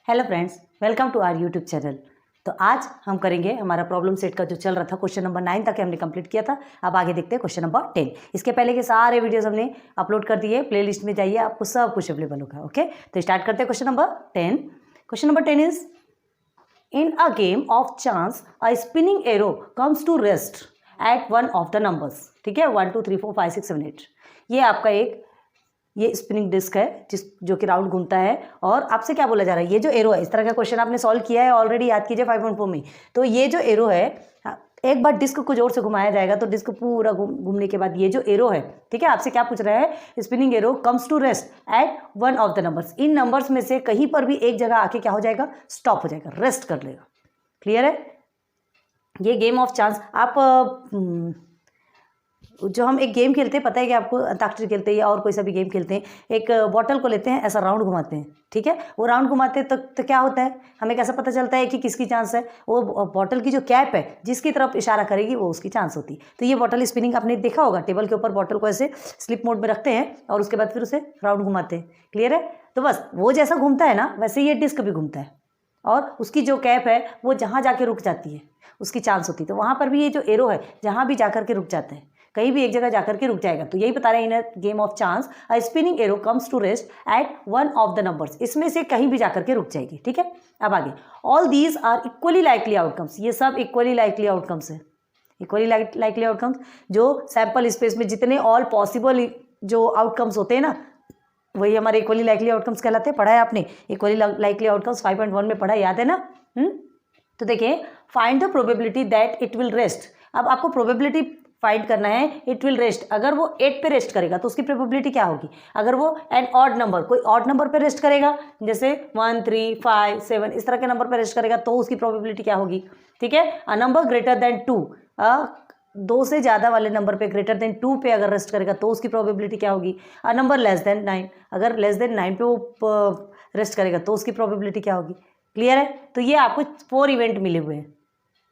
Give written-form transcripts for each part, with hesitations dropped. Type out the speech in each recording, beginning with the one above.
Hello friends, welcome to our YouTube channel. तो आज हम करेंगे हमारा प्रॉब्लम सेट का जो चल रहा था, क्वेश्चन नंबर 9 तक हमने कंप्लीट किया था। अब आगे देखते हैं क्वेश्चन नंबर 10। इसके पहले के सारे वीडियोस हमने अपलोड कर दिए, प्लेलिस्ट में जाइए, आपको सब कुछ अवेलेबल होगा। ओके, तो स्टार्ट करते हैं question number 10। Question number 10 is in a game of chance a spinning arrow comes to rest at one of the numbers. ठीक है, 1 2 3 4 5 6 7 8। ये आपका ये स्पिनिंग डिस्क है जो कि राउंड घूमता है। और आपसे क्या बोला जा रहा है, ये जो एरो है, इस तरह का क्वेश्चन आपने सॉल्व किया है ऑलरेडी, याद कीजिए 5.4 में। तो ये जो एरो है, एक बार डिस्क को जोर से घुमाया जाएगा तो डिस्क पूरा घूमने के बाद ये जो एरो है, ठीक है, आपसे क्या पूछ रहा है, spinning arrow comes to rest at one of the numbers. इन नंबर्स में से कहीं पर भी एक जगह आके क्या हो जाएगा, स्टॉप हो जाएगा, रेस्ट कर लेगा। क्लियर है? ये गेम ऑफ चांस, आप जो हम एक गेम खेलते हैं, पता है कि आपको, अंताक्षरी खेलते हैं या और कोई सा भी गेम खेलते हैं, एक बॉटल को लेते हैं, ऐसा राउंड घुमाते हैं। ठीक है, वो राउंड घुमाते हैं तो क्या होता है, हमें कैसा पता चलता है कि किसकी चांस है? वो बॉटल की जो कैप है, जिसकी तरफ इशारा करेगी वो उसकी चांस होती है। तो ये बॉटल स्पिनिंग आपने देखा होगा, टेबल के ऊपर बॉटल को ऐसे स्लिप मोड में रखते हैं और उसके बाद फिर उसे राउंड घुमाते हैं। क्लियर है? तो बस वो जैसा घूमता है ना, वैसे ये डिस्क भी घूमता है और उसकी जो कैप है वो जहाँ जाके रुक जाती है उसकी चांस होती है। तो वहाँ पर भी ये जो एरो है, जहाँ भी जाकर के रुक जाते हैं, कहीं भी एक जगह जाकर के रुक जाएगा। तो यही बता रहे हैं, in a game of chance a spinning arrow comes to rest at one of the numbers. इसमें से कहीं भी जाकर के रुक जाएगी। ठीक है, अब आगे, all these are equally likely outcomes. ये सब इक्वली लाइकली आउटकम्स है। इक्वली लाइकली आउटकम्स, जो सैंपल स्पेस में जितने ऑल पॉसिबल जो आउटकम्स होते हैं ना, वही हमारे इक्वली लाइकली आउटकम्स कहलाते हैं। पढ़ा है आपने इक्वली लाइकली आउटकम्स 5.1 में पढ़ा, याद है ना? तो देखिए, find the probability that it will rest. अब आपको प्रोबेबिलिटी फाइंड करना है, इट विल रेस्ट। अगर वो 8 पे रेस्ट करेगा तो उसकी प्रोबेबिलिटी क्या होगी? अगर वो एन ऑड नंबर, कोई ऑड नंबर पे रेस्ट करेगा, जैसे 1 3 5 7 इस तरह के नंबर पे रेस्ट करेगा, तो उसकी प्रोबेबिलिटी क्या होगी? ठीक है, अ नंबर ग्रेटर देन 2, 2 से ज़्यादा वाले नंबर पे, ग्रेटर देन 2 पे अगर रेस्ट करेगा तो उसकी प्रोबेबिलिटी क्या होगी? अ नंबर लेस देन 9, अगर लेस देन 9 पे वो रेस्ट करेगा तो उसकी प्रोबेबिलिटी क्या होगी? क्लियर है? तो ये आपको 4 इवेंट मिले हुए हैं।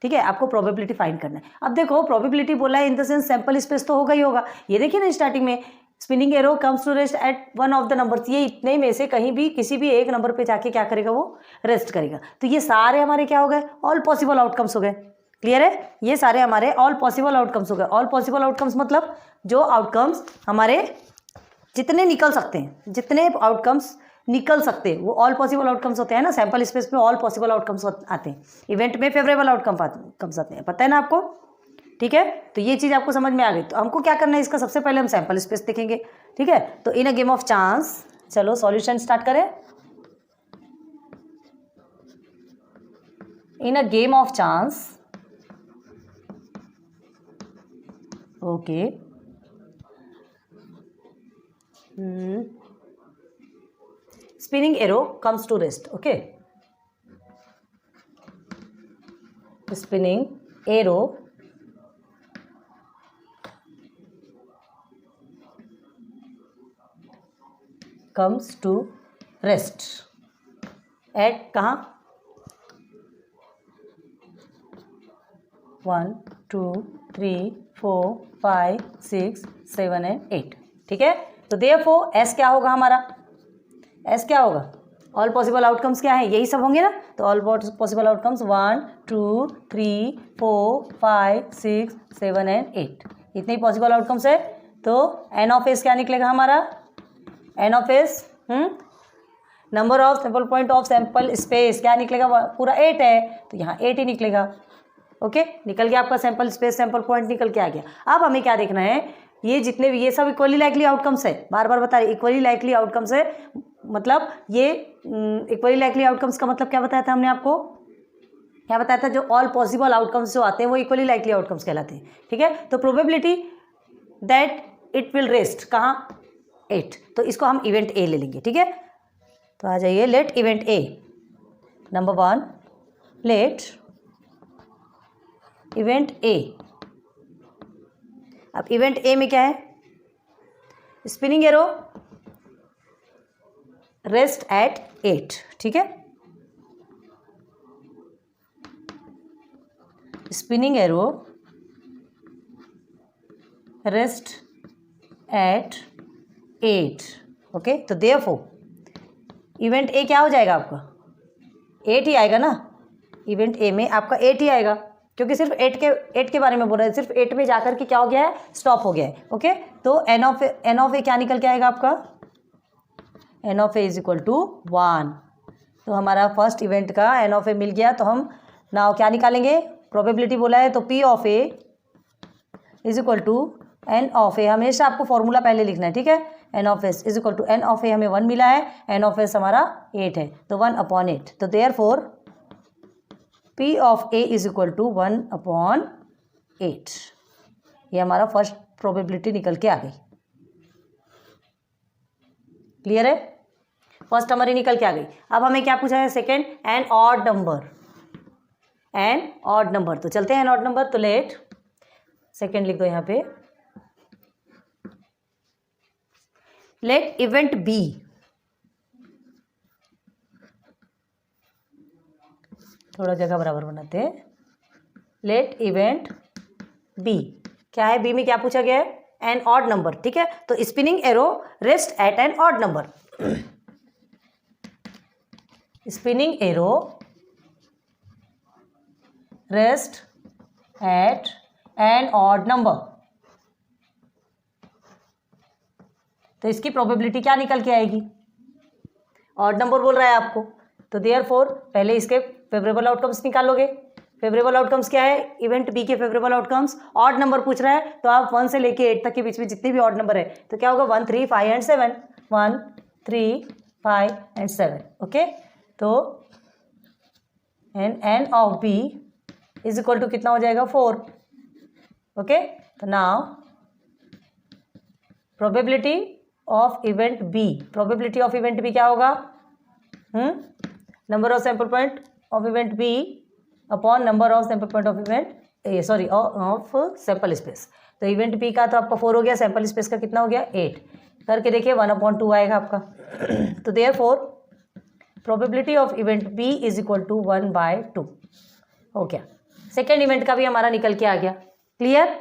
ठीक है, आपको प्रोबेबिलिटी फाइंड करना है। अब देखो, प्रोबेबिलिटी बोला है in the sense sample space तो होगा ही होगा। ये देखिए ना, स्टार्टिंग में spinning arrow comes to rest at one of the numbers, ये इतने में से कहीं भी किसी भी एक नंबर पे जाके क्या करेगा, वो रेस्ट करेगा। तो ये सारे हमारे क्या हो गए, ऑल पॉसिबल आउटकम्स हो गए। क्लियर है? ये सारे हमारे ऑल पॉसिबल आउटकम्स हो गए। ऑल पॉसिबल आउटकम्स मतलब जो आउटकम्स हमारे जितने निकल सकते हैं, जितने आउटकम्स निकल सकते हैं वो ऑल पॉसिबल आउटकम्स होते हैं ना। सैंपल स्पेस में ऑल पॉसिबल आउटकम्स आते हैं, इवेंट में फेवरेबल आउटकम्स आते हैं, पता है ना आपको? ठीक है, तो ये चीज़ आपको समझ में आ गई। तो हमको क्या करना है, इसका सबसे पहले हम सैंपल स्पेस देखेंगे। ठीक है, तो in a game of chance, चलो सॉल्यूशन स्टार्ट करें। In a game of chance, okay, spinning arrow comes to rest. Okay, the spinning arrow comes to rest at कहाँ? 1 2 3 4 5 6 7 and 8। ठीक है, तो therefore S क्या होगा हमारा? एस क्या होगा? ऑल पॉसिबल आउटकम्स क्या है, यही सब होंगे ना। तो ऑल पॉसिबल आउटकम्स 1 2 3 4 5 6 7 and 8, इतने ही पॉसिबल आउटकम्स है। तो एन ऑफ एस क्या निकलेगा हमारा? N of S number of sample point of sample space क्या निकलेगा? पूरा 8 है, तो यहाँ 8 ही निकलेगा। ओके, निकल गया आपका सैंपल स्पेस, सैंपल पॉइंट निकल के आ गया। अब हमें क्या देखना है, ये जितने भी, ये सब इक्वली लाइकली आउटकम्स है। बार बार बता रहे, इक्वली लाइकली आउटकम्स है। मतलब ये इक्वली लाइकली आउटकम्स का मतलब क्या बताया था हमने आपको? क्या बताया था? जो ऑल पॉसिबल आउटकम्स जो आते हैं वो इक्वली लाइकली आउटकम्स कहलाते हैं। ठीक है, तो probability that it will rest कहाँ? 8। तो इसको हम इवेंट ए ले लेंगे। ठीक है, तो आ जाइए, let event A number 1, let event A. अब इवेंट ए में क्या है? Spinning arrow rest at 8। ठीक है, spinning arrow rest at 8। Okay, तो देयरफॉर इवेंट ए क्या हो जाएगा आपका? 8 ही आएगा ना, इवेंट ए में आपका 8 ही आएगा, क्योंकि सिर्फ 8 के बारे में बोल रहे हैं, सिर्फ 8 में जाकर के क्या हो गया है, स्टॉप हो गया है। ओके, तो एन ऑफ ए क्या निकल के आएगा आपका, n of A is equal to 1। तो हमारा फर्स्ट इवेंट का एन ऑफ ए मिल गया। तो हम नाउ क्या निकालेंगे, प्रोबेबिलिटी बोला है तो P of A is equal to N of A, हमेशा आपको फॉर्मूला पहले लिखना है, ठीक है। N of S is equal to N of A हमें 1 मिला है, एन ऑफ एस हमारा 8 है, तो 1/8। तो therefore P of A is equal to 1/8। ये हमारा फर्स्ट प्रोबेबिलिटी निकल के आ गई। क्लियर है, फर्स्ट हमारी निकल के आ गई। अब हमें क्या पूछा है, second, an odd number, an odd number. तो चलते हैं एन ऑड नंबर। तो लेट सेकेंड लिख दो यहाँ पे, लेट इवेंट बी, थोड़ा जगह बराबर बनाते हैं, लेट इवेंट बी क्या है, बी में क्या पूछा गया है, एन ऑड नंबर, ठीक है। तो spinning arrow rest at an odd number, spinning arrow rest at an odd number. तो इसकी प्रोबेबिलिटी क्या निकल के आएगी, ऑड नंबर बोल रहा है आपको, तो देयरफॉर पहले इसके फेवरेबल आउटकम्स निकालोगे। फेवरेबल आउटकम्स क्या है, इवेंट बी के फेवरेबल आउटकम्स, ऑड नंबर पूछ रहा है, तो आप 1 से लेके 8 तक के बीच में जितने भी ऑड नंबर है तो क्या होगा, 1, 3, 5 एंड 7, 1, 3, 5 एंड 7। ओके, तो n of B is equal to कितना हो जाएगा, 4। ओके, तो now probability of event B, probability of event B क्या होगा, number of sample point of event B upon number of sample point of event sorry of sample space. तो event B का तो आपका 4 हो गया, सैंपल स्पेस का कितना हो गया, 8। करके देखिए 1/2 आएगा आपका। तो therefore probability of event B is equal to 1/2 हो गया। सेकेंड इवेंट का भी हमारा निकल के आ गया। क्लियर,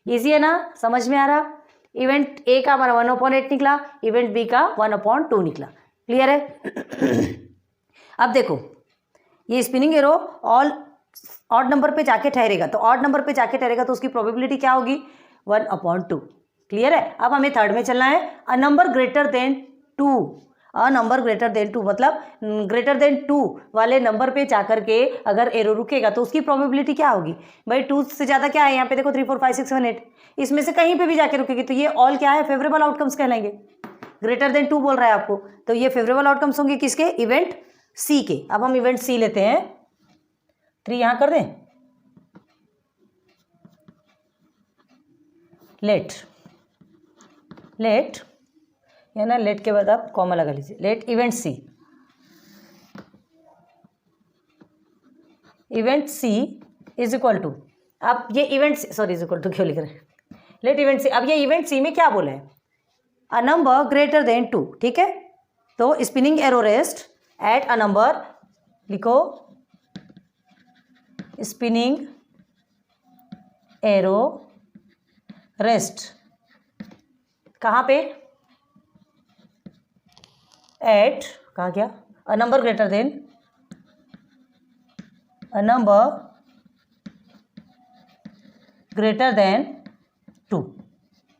इजी है ना, समझ में आ रहा। इवेंट ए का हमारा 1/8 निकला, इवेंट बी का 1/2 निकला। क्लियर है। अब देखो ये spinning arrow all odd number पे जाके ठहरेगा, तो ऑड नंबर पे जाके ठहरेगा तो उसकी प्रोबेबिलिटी क्या होगी, 1/2। क्लियर है। अब हमें थर्ड में चलना है, a number greater than 2, a number greater than 2 मतलब ग्रेटर देन 2 वाले नंबर पे जाकर के अगर एरो रुकेगा तो उसकी प्रोबेबिलिटी क्या होगी, भाई 2 से ज़्यादा क्या है यहाँ पे देखो, 3, 4, 5, 6, 7, 8, इसमें से कहीं पे भी जाके रुकेगी तो ये ऑल क्या है, फेवरेबल आउटकम्स कहलाएंगे। ग्रेटर देन 2 बोल रहा है आपको, तो ये फेवरेबल आउटकम्स होंगे किसके, इवेंट सी के। अब हम इवेंट सी लेते हैं, 3 यहाँ कर दें, लेट या ना, लेट के बाद आप कॉमा लगा लीजिए, let event C, event C is equal to, अब ये event sorry is equal to क्यों लिख रहे हैं, लेट इवेंट सी। अब ये इवेंट सी में क्या बोला है, अ नंबर ग्रेटर देन 2, ठीक है। तो spinning arrow rest at a number, लिखो स्पिनिंग एरो रेस्ट कहाँ पे, एट, कहाँ गया, a number greater than, a number greater than 2,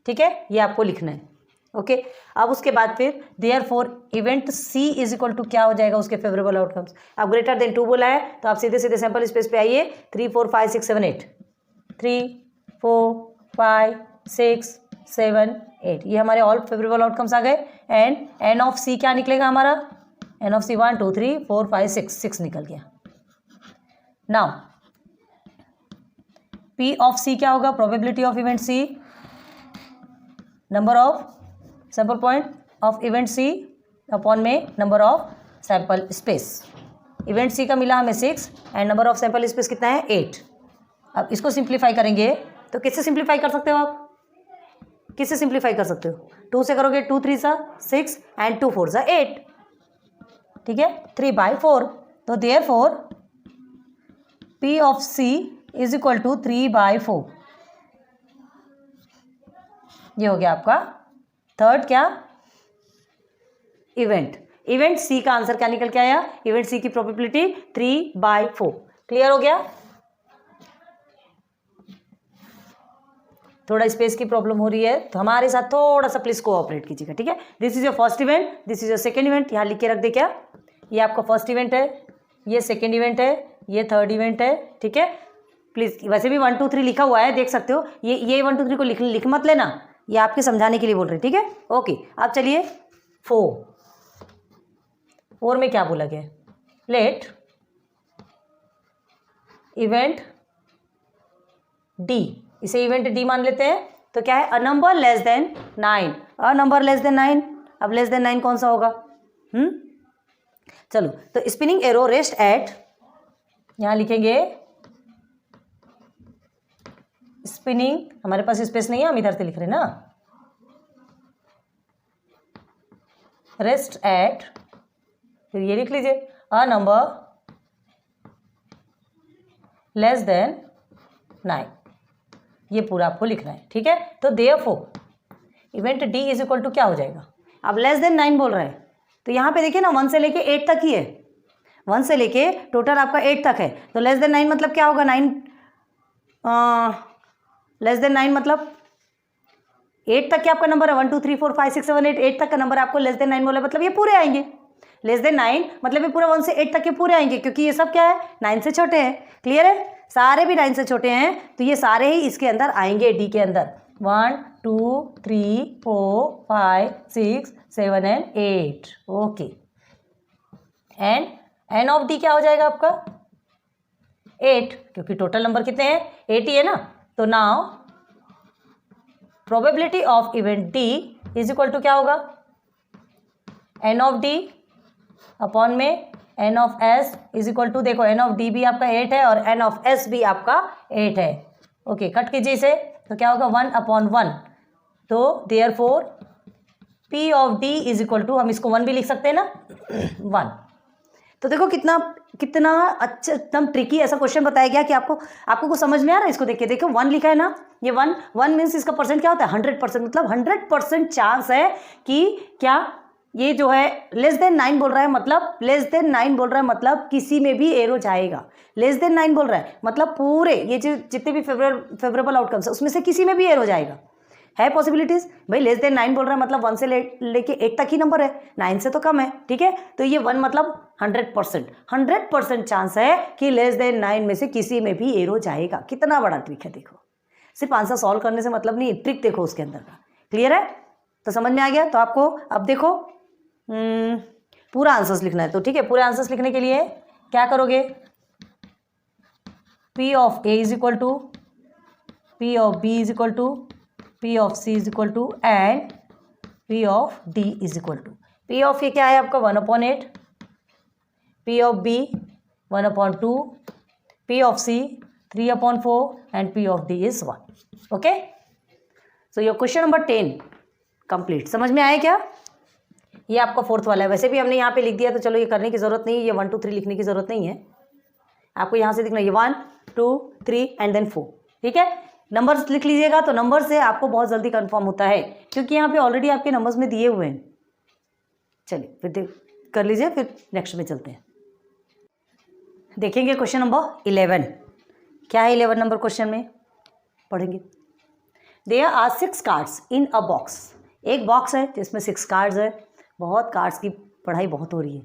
ठीक है, ये आपको लिखना है। ओके, अब उसके बाद फिर therefore event C is equal to क्या हो जाएगा, उसके फेवरेबल आउटकम्स। अब ग्रेटर देन 2 बोला है तो आप सीधे सीधे सैंपल स्पेस पे आइए, 3, 4, 5, 6, 7, 8, 3, 4, 5, 6, 7, 8, ये हमारे ऑल फेवरेबल आउटकम्स आ गए। एंड एन ऑफ सी क्या निकलेगा हमारा, एन ऑफ सी 1, 2, 3, 4, 5, 6 निकल गया। नाउ पी ऑफ सी क्या होगा, probability of event C, number of sample point of event C upon में number of sample space. Event C का मिला हमें 6 and number of sample space कितना है, 8। अब इसको सिंप्लीफाई करेंगे तो किससे सिंप्लीफाई कर सकते हो आप, किससे सिंप्लीफाई कर सकते हो, 2 से करोगे, 2 3 6 एंड 2 4 8, ठीक है, 3/4। तो therefore P of C is equal to 3/4। ये हो गया आपका थर्ड क्या, इवेंट। इवेंट सी का आंसर क्या निकल के आया, इवेंट सी की प्रोबेबिलिटी 3/4। क्लियर हो गया? थोड़ा स्पेस की प्रॉब्लम हो रही है तो हमारे साथ थोड़ा सा प्लीज कोऑपरेट कीजिएगा, ठीक है। This is your first event, this is your second event. यहाँ लिख के रख दे क्या, ये आपका फर्स्ट इवेंट है, ये सेकंड इवेंट है, ये थर्ड इवेंट है, ठीक है। प्लीज वैसे भी 1 2 3 लिखा हुआ है, देख सकते हो। ये 1 2 3 को लिख मत लेना, ये आपके समझाने के लिए बोल रहे हैं, ठीक है। ओके, अब चलिए 4 में क्या बोला गया, लेट इवेंट डी, इसे इवेंट डी मान लेते हैं। तो क्या है, a number less than 9, a number less than 9। अब लेस देन 9 कौन सा होगा? चलो, तो स्पिनिंग एरो रेस्ट एट, यहां लिखेंगे स्पिनिंग, हमारे पास स्पेस नहीं है, हम इधर से लिख रहे हैं ना, रेस्ट एट, फिर ये लिख लीजिए अ नंबर लेस देन 9, ये पूरा आपको लिखना है, ठीक है। तो therefore event D is equal to क्या हो जाएगा, अब लेस देन 9 बोल रहा है तो यहाँ पे देखिए ना 1 से लेके 8 तक ही है, 1 से लेके टोटल आपका 8 तक है। तो लेस देन 9 मतलब क्या होगा, 9 लेस देन 9 मतलब 8 तक के आपका नंबर है, 1 2 3 4 5 6 7 8 तक का नंबर आपको लेस देन 9 बोला, मतलब ये पूरे आएंगे। लेस देन 9 मतलब ये पूरा 1 से 8 तक के पूरे आएंगे, क्योंकि ये सब क्या है, 9 से छोटे हैं। क्लियर है, सारे भी 9 से छोटे हैं, तो ये सारे ही इसके अंदर आएंगे, डी के अंदर। 1 2 3 4 5 6 7 and 8। Okay, and n of D क्या हो जाएगा आपका 8, क्योंकि टोटल नंबर कितने हैं, 8 ही है ना। तो now probability of event D is equal to क्या होगा, एन ऑफ डी अपॉन में n of S is equal to, देखो एन ऑफ डी भी आपका 8 है और एन ऑफ एस भी आपका 8 है। ओके, कट कीजिए इसे, तो क्या होगा 1/1। तो therefore P of D is equal to, हम इसको 1 भी लिख सकते हैं ना 1। तो देखो कितना कितना अच्छा, एकदम ट्रिकी ऐसा क्वेश्चन बताया गया कि आपको कुछ समझ में आ रहा है। इसको देखिए, देखो 1 लिखा है ना, ये 1 मीन्स इसका परसेंट क्या होता है 100%, मतलब 100% चांस है कि क्या ये जो है लेस देन 9 बोल रहा है, मतलब लेस देन 9 बोल रहा है मतलब किसी में भी एरो जाएगा। लेस देन 9 बोल रहा है मतलब पूरे ये जो जितने भी फेवरेबल आउटकम्स है उसमें से किसी में भी एरो जाएगा। है पॉसिबिलिटीज भाई, लेस देन 9 बोल रहा है मतलब 1 से लेके 8 तक ही नंबर है, 9 से तो कम है, ठीक है। तो ये 1 मतलब 100% चांस है कि लेस देन 9 में से किसी में भी एरो जाएगा। कितना बड़ा ट्रिक है, देखो सिर्फ आंसर सॉल्व करने से मतलब नहीं, ट्रिक देखो उसके अंदर का। क्लियर है, तो समझ में आ गया। तो आपको अब देखो पूरा आंसर्स लिखना है, तो ठीक है, पूरे आंसर्स लिखने के लिए क्या करोगे, P of A is equal to P of B is equal to P of C is equal to and P of D is equal to, P of A क्या है आपका 1/8, P of B 1/2, P of C 3/4 and P of D is 1। Okay, so your question number 10 complete. समझ में आया क्या? ये आपका 4th वाला है, वैसे भी हमने यहाँ पे लिख दिया तो चलो ये करने की ज़रूरत नहीं है, ये 1 2 3 लिखने की ज़रूरत नहीं है, आपको यहाँ से लिखना है 1 2 3 एंड देन 4, ठीक है। नंबर्स लिख लीजिएगा, तो नंबर से आपको बहुत जल्दी कंफर्म होता है, क्योंकि यहाँ पे ऑलरेडी आपके नंबर्स में दिए हुए हैं। चलिए फिर कर लीजिए, फिर नेक्स्ट में चलते हैं, देखेंगे क्वेश्चन नंबर 11 क्या है। 11 नंबर क्वेश्चन में पढ़ेंगे, there are 6 cards in a box, एक बॉक्स है जिसमें 6 कार्ड्स है। बहुत कार्ड्स की पढ़ाई बहुत हो रही है।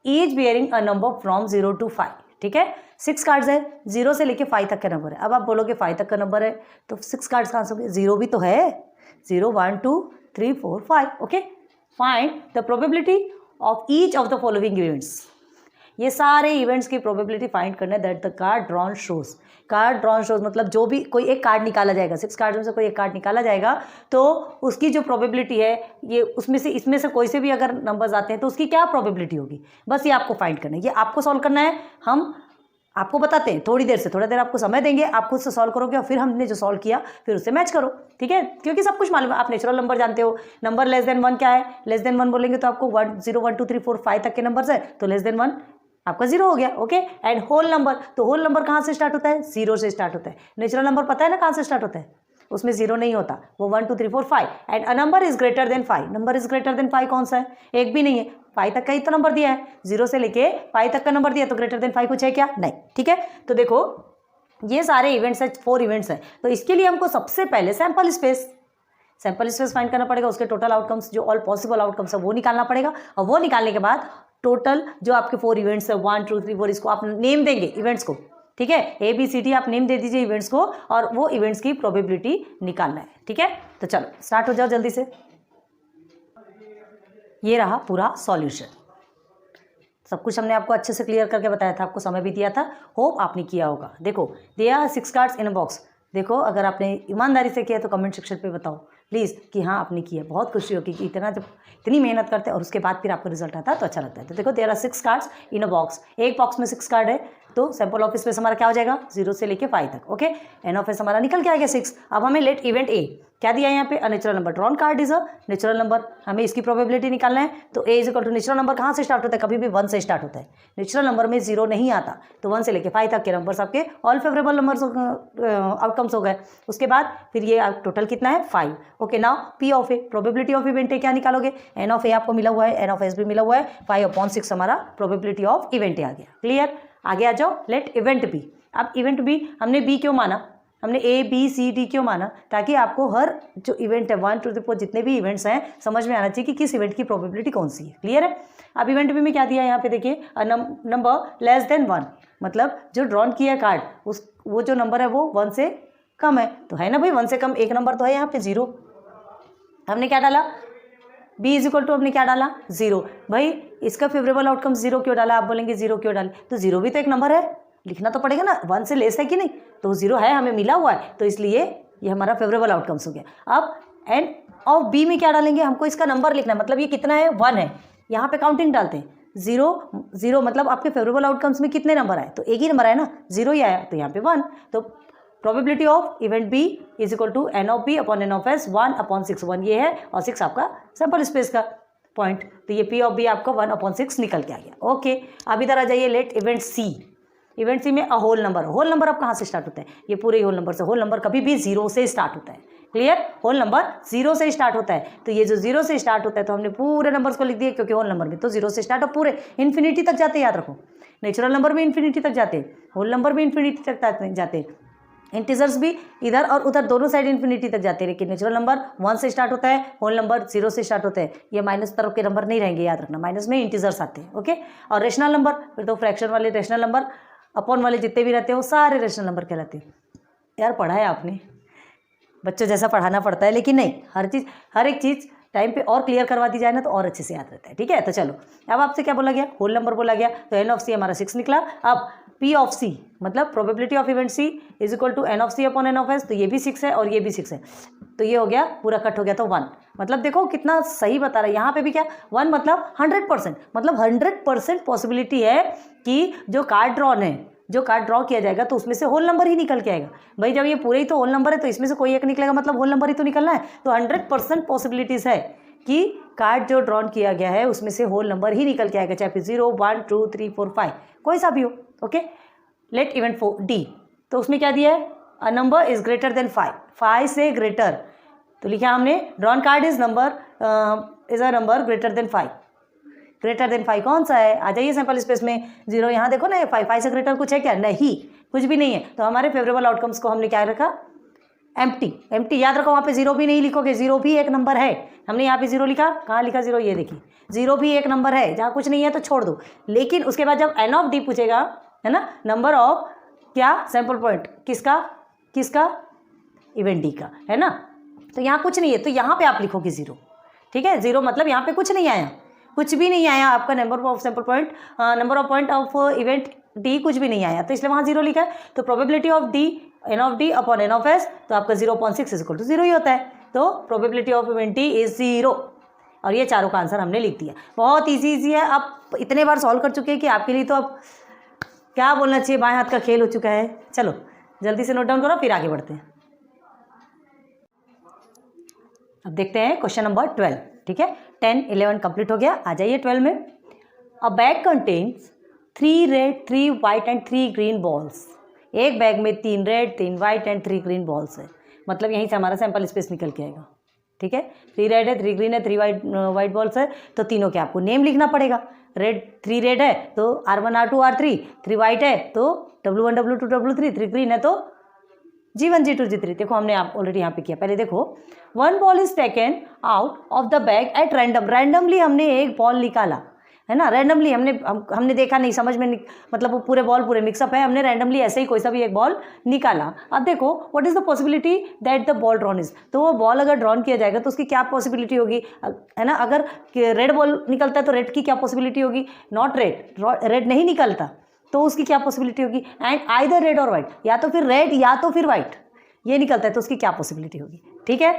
Each bearing a number from 0 to 5, ठीक है। 6 कार्ड्स है, 0 से लेके 5 तक का नंबर है। अब आप बोलोगे 5 तक का नंबर है तो 6 कार्ड्स कहाँ से होंगे, 0 भी तो है, 0 1 2 3 4 5। Okay, find the probability of each of the following events, ये सारे इवेंट्स की प्रोबेबिलिटी फाइंड करना है। That the card drawn shows, card drawn shows मतलब जो भी कोई एक कार्ड निकाला जाएगा, 6 कार्ड में से कोई एक कार्ड निकाला जाएगा तो उसकी जो प्रोबेबिलिटी है, ये उसमें से इसमें से कोई से भी अगर नंबर्स आते हैं तो उसकी क्या प्रोबेबिलिटी होगी, बस ये आपको फाइंड करना है, ये आपको सॉल्व करना है। हम आपको बताते हैं थोड़ी देर आपको समय देंगे, आप खुद से सॉल्व करोगे और फिर हमने जो सॉल्व किया फिर उससे मैच करो, ठीक है। क्योंकि सब कुछ मालूम है, आप नेचुरल नंबर जानते हो। नंबर लेस देन 1 क्या है, लेस देन 1 बोलेंगे तो आपको 1 0 1 2 3 4 5 तक के नंबर्स है, तो लेस देन 1 आपका 0 हो गया। ओके, एंड होल नंबर, तो होल नंबर कहाँ से स्टार्ट होता है, 0 से स्टार्ट होता है। नेचुरल नंबर पता है ना कहाँ से स्टार्ट होता है, उसमें 0 नहीं होता, वो 1 2 3 4 5 and a number is greater than 5। Number is greater than 5 कौन सा है? एक भी नहीं है। 5 तक का ही तो नंबर दिया है, 0 से लेके 5 तक का नंबर दिया, तो ग्रेटर देन 5 कुछ है क्या? नहीं। ठीक है, तो देखो ये सारे इवेंट्स हैं, 4 इवेंट्स हैं, तो इसके लिए हमको सबसे पहले सैंपल स्पेस फाइंड करना पड़ेगा, उसके टोटल आउटकम्स जो ऑल पॉसिबल आउटकम्स है वो निकालना पड़ेगा, और वो निकालने के बाद टोटल जो आपके 4 इवेंट्स है 1 2 3 4, इसको आप नेम देंगे इवेंट्स को। ठीक है, ABCD आप नेम दे दीजिए इवेंट्स को, और वो इवेंट्स की प्रोबेबिलिटी निकालना है। ठीक है, तो चलो स्टार्ट हो जाओ जल्दी से। ये रहा पूरा सॉल्यूशन, सब कुछ हमने आपको अच्छे से क्लियर करके बताया था, आपको समय भी दिया था, होप आपने किया होगा। देखो दिया 6 कार्ड्स इन अ बॉक्स। देखो अगर आपने ईमानदारी से किया तो कमेंट सेक्शन पे बताओ प्लीज़ कि हाँ आपने किया। बहुत खुशी होगी कि इतनी मेहनत करते हैं और उसके बाद फिर आपको रिजल्ट आता है तो अच्छा लगता है। तो देखो there are 6 cards in a box, एक बॉक्स में 6 कार्ड है, तो सैंपल ऑफ स्पेस हमारा क्या हो जाएगा? 0 से लेके 5 तक। ओके, एन ऑफ एस हमारा निकल के आ गया 6। अब हमें लेट इवेंट ए क्या दिया है यहाँ पे? A natural number, drawn card is a natural number, हमें इसकी प्रोबेबिलिटी निकालना है। तो A is equal to natural number कहाँ से स्टार्ट होता है? कभी भी 1 से स्टार्ट होता है। नेचुरल नंबर में 0 नहीं आता, तो 1 से लेके 5 तक के नंबर्स आपके ऑल फेवरेबल नंबर्स आउटकम्स हो गए। उसके बाद फिर ये टोटल कितना है? 5। Okay, now P of A, probability of event A क्या निकालोगे? एन ऑफ ए आपको मिला हुआ है, एन ऑफ एस भी मिला हुआ है, 5/6 हमारा प्रोबेबिलिटी ऑफ इवेंट ए आ गया। क्लियर? आगे आ जाओ, लेट इवेंट बी। अब इवेंट बी हमने बी क्यों माना? हमने A B C D क्यों माना? ताकि आपको हर जो इवेंट है 1 2 3 4 जितने भी इवेंट्स हैं समझ में आना चाहिए कि किस इवेंट की प्रोबेबिलिटी कौन सी है। क्लियर है? अब इवेंट बी में क्या दिया है यहाँ पे देखिए, नंबर लेस देन 1, मतलब जो ड्रॉन किया कार्ड वो जो नंबर है वो 1 से कम है, तो है ना भाई 1 से कम एक नंबर तो है यहाँ पे 0। हमने क्या डाला? B इज इक्वल टू हमने क्या डाला? 0। भाई इसका फेवरेबल आउटकम 0 क्यों डाला? आप बोलेंगे 0 क्यों डाले? तो 0 भी तो एक नंबर है, लिखना तो पड़ेगा ना, 1 से लेस है कि नहीं, तो 0 है, हमें मिला हुआ है, तो इसलिए ये हमारा फेवरेबल आउटकम्स हो गया। अब एंड ऑफ बी में क्या डालेंगे? हमको इसका नंबर लिखना है, मतलब ये कितना है? 1 है, यहाँ पे काउंटिंग डालते हैं। 0 मतलब आपके फेवरेबल आउटकम्स में कितने नंबर आए? तो एक ही नंबर आया ना, 0 ही आया, तो यहाँ पे 1। तो probability of event B is equal to N of B upon N of S 1/6। 1 ये है और 6 आपका सैंपल स्पेस का पॉइंट, तो ये पी ऑफ बी आपका 1/6 निकल के आ गया। ओके, अब इधर आ जाइए, लेट इवेंट सी। इवेंट सी में अ होल नंबर अब कहाँ से स्टार्ट होता है? ये पूरे होल नंबर से। होल नंबर कभी भी 0 से स्टार्ट होता है। क्लियर? होल नंबर 0 से स्टार्ट होता है, तो ये जो 0 से स्टार्ट होता है तो हमने पूरे नंबर्स को लिख दिया, क्योंकि होल नंबर में तो 0 से स्टार्ट और पूरे इन्फिनिटी तक जाते हैं, याद रखो। नेचुरल नंबर भी इन्फिनिटी तक जाते हैं, होल नंबर भी इन्फिनिटी तक जाते हैं, इंटीजर्स भी इधर और उधर दोनों साइड इन्फिनिटी तक जाते हैं, लेकिन नेचुरल नंबर 1 से स्टार्ट होता है, होल नंबर 0 से स्टार्ट होता है। ये माइनस तरफ के नंबर नहीं रहेंगे, याद रखना, माइनस में इंटीजर्स आते हैं। ओके, और रेशनल नंबर फिर तो फ्रैक्शन वाले रेशनल नंबर अपॉन वाले जितने भी रहते हैं वो सारे रेशनल नंबर कहलाते हैं। यार पढ़ा है आपने, बच्चों जैसा पढ़ाना पड़ता है, लेकिन नहीं, हर एक चीज़ टाइम पे और क्लियर करवा दी जाए ना तो और अच्छे से याद रहता है। ठीक है, तो चलो अब आपसे क्या बोला गया? होल नंबर बोला गया, तो एन ऑफ सी हमारा 6 निकला। अब पी ऑफ सी मतलब probability of event C is equal to N of C upon N of S, तो ये भी 6 है और ये भी 6 है, तो ये हो गया पूरा कट हो गया, तो 1। मतलब देखो कितना सही बता रहा है, यहाँ पे भी क्या 1 मतलब 100%, मतलब 100% पॉसिबिलिटी है कि जो कार्ड ड्रॉन है, जो कार्ड ड्रॉ किया जाएगा तो उसमें से होल नंबर ही निकल के आएगा। भाई जब ये पूरे ही तो होल नंबर है तो इसमें से कोई एक निकलेगा, मतलब होल नंबर ही तो निकलना है, तो 100% पॉसिबिलिटीज़ है कि कार्ड जो ड्रॉन किया गया है उसमें से होल नंबर ही निकल के आएगा, चाहे फिर 0 1 2 3 4 5 कोई सा भी हो। ओके, लेट इवेंट 4 डी, तो उसमें क्या दिया है? A number is greater than 5 से ग्रेटर, तो लिखा हमने drawn card is a number greater than 5। Greater than 5 कौन सा है? आ जाइए सैंपल स्पेस में, 0 यहाँ देखो ना, 5 से ग्रेटर कुछ है क्या? नहीं, कुछ भी नहीं है, तो हमारे फेवरेबल आउटकम्स को हमने क्या रखा? एम्प्टी। याद रखो, वहाँ पे 0 भी नहीं लिखोगे, 0 भी एक नंबर है। हमने यहाँ पे 0 लिखा, कहाँ लिखा 0? ये देखिए 0 भी एक नंबर है, जहाँ कुछ नहीं है तो छोड़ दो। लेकिन उसके बाद जब एन ऑफ डी पूछेगा, है ना, नंबर ऑफ क्या? सैंपल पॉइंट किसका? इवेंट डी का, है ना, तो यहाँ कुछ नहीं है, तो यहाँ पे आप लिखोगे 0। ठीक है, 0 मतलब यहाँ पे कुछ नहीं आया, कुछ भी नहीं आया आपका number of sample point, number of point of event D कुछ भी नहीं आया, तो इसलिए वहाँ 0 लिखा है। तो probability of D n of D upon N of S, तो आपका 0.6 इज इक्वल टू 0 ही होता है, तो probability of event D is 0। और ये चारों का आंसर हमने लिख दिया। बहुत ईजी है, आप इतने बार सॉल्व कर चुके हैं कि आपके लिए तो अब क्या बोलना चाहिए, बाएं हाथ का खेल हो चुका है। चलो जल्दी से नोट डाउन करो, फिर आगे बढ़ते हैं। अब देखते हैं क्वेश्चन नंबर 12। ठीक है, 10 11 कंप्लीट हो गया, आ जाइए 12 में। अ bag contains 3 red 3 white and 3 green balls. एक बैग में 3 red 3 white and 3 green balls है। मतलब यहीं से हमारा सैंपल स्पेस निकल के आएगा। ठीक है, 3 रेड है, 3 ग्रीन है, 3 वाइट बॉल्स है, तो तीनों के आपको नेम लिखना पड़ेगा। रेड 3 रेड है तो R1 R2 R3, 3 वाइट है तो W1 W2 W3, 3 ग्रीन है तो G1 G2 G3। देखो हमने आप ऑलरेडी यहाँ पे किया। पहले देखो, 1 ball is taken out of the bag at random. Randomly हमने एक बॉल निकाला है ना, रैंडमली हमने देखा नहीं, समझ में नहीं, मतलब वो पूरे बॉल पूरे मिक्सअप है, हमने रैंडमली ऐसे ही कोई सा भी एक बॉल निकाला। अब देखो what is the possibility that the ball drawn is, तो वो बॉल अगर ड्रॉन किया जाएगा तो उसकी क्या पॉसिबिलिटी होगी, है ना। अगर रेड बॉल निकलता है तो रेड की क्या पॉसिबिलिटी होगी, नॉट रेड, रेड नहीं निकलता तो उसकी क्या पॉसिबिलिटी होगी, एंड आइदर रेड और वाइट, या तो फिर रेड या तो फिर वाइट, ये निकलता है तो उसकी क्या पॉसिबिलिटी होगी। ठीक है,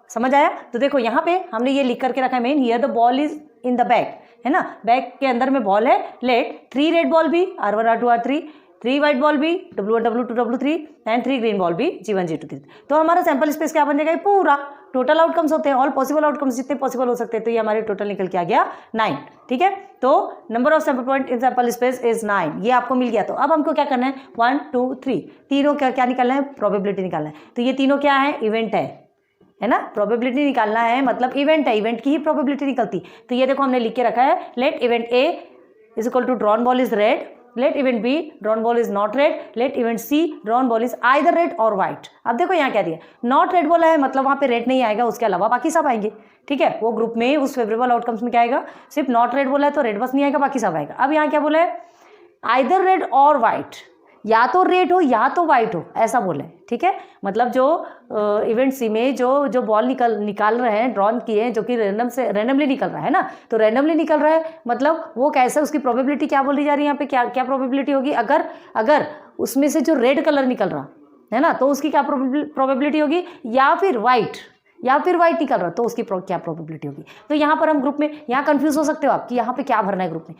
समझ आया। तो देखो यहाँ पे हमने ये लिख करके रखा है main, here the ball is in the bag, है ना, बैग के अंदर में बॉल है। लेट 3 रेड बॉल भी R1 R2 R3, 3 white ball भी W1 W2 W3 and 3 green ball भी G1 G2 G3। तो हमारा सैंपल स्पेस क्या बन जाएगा, ये पूरा टोटल आउटकम्स होते हैं, ऑल पॉसिबल आउटकम्स जितने पॉसिबल हो सकते हैं, तो ये हमारे टोटल निकल के आ गया 9। ठीक है, तो number of sample point in sample space is 9, ये आपको मिल गया। तो अब हमको क्या करना है, 1 2 3 तीनों क्या निकालना है, प्रोबेबिलिटी निकालना है। तो ये तीनों क्या है, इवेंट है ना, प्रोबेबिलिटी निकालना है, मतलब इवेंट है, इवेंट की ही प्रोबेबिलिटी निकलती। तो ये देखो हमने लिख के रखा है, let event A is equal to drawn ball is red, let event B drawn ball is not red, let event C drawn ball is either red और वाइट। अब देखो यहाँ क्या दिया, नॉट रेड बोला है, मतलब वहाँ पे रेड नहीं आएगा, उसके अलावा बाकी सब आएंगे। ठीक है, वो ग्रुप में उस फेवरेबल आउटकम्स में क्या आएगा, सिर्फ नॉट रेड बोला है तो रेड बस नहीं आएगा, बाकी सब आएगा। अब यहाँ क्या बोला है, आइदर रेड और वाइट, या तो रेड हो या तो वाइट हो, ऐसा बोला है। ठीक है, मतलब जो इवेंट सी में जो बॉल निकाल रहे हैं, ड्रॉन किए हैं, जो कि रैंडमली निकल रहा है ना, तो रैंडमली निकल रहा है, मतलब वो कैसे, उसकी प्रोबेबिलिटी क्या बोली जा रही है यहाँ पे, क्या प्रोबेबिलिटी होगी, अगर उसमें से जो रेड कलर निकल रहा है ना, तो उसकी क्या प्रोबेबिलिटी होगी, या फिर वाइट निकल रहा तो उसकी क्या प्रोबेबिलिटी होगी। तो यहाँ पर हम ग्रुप में, यहाँ कंफ्यूज हो सकते हो आप कि यहाँ पे क्या भरना है ग्रुप में,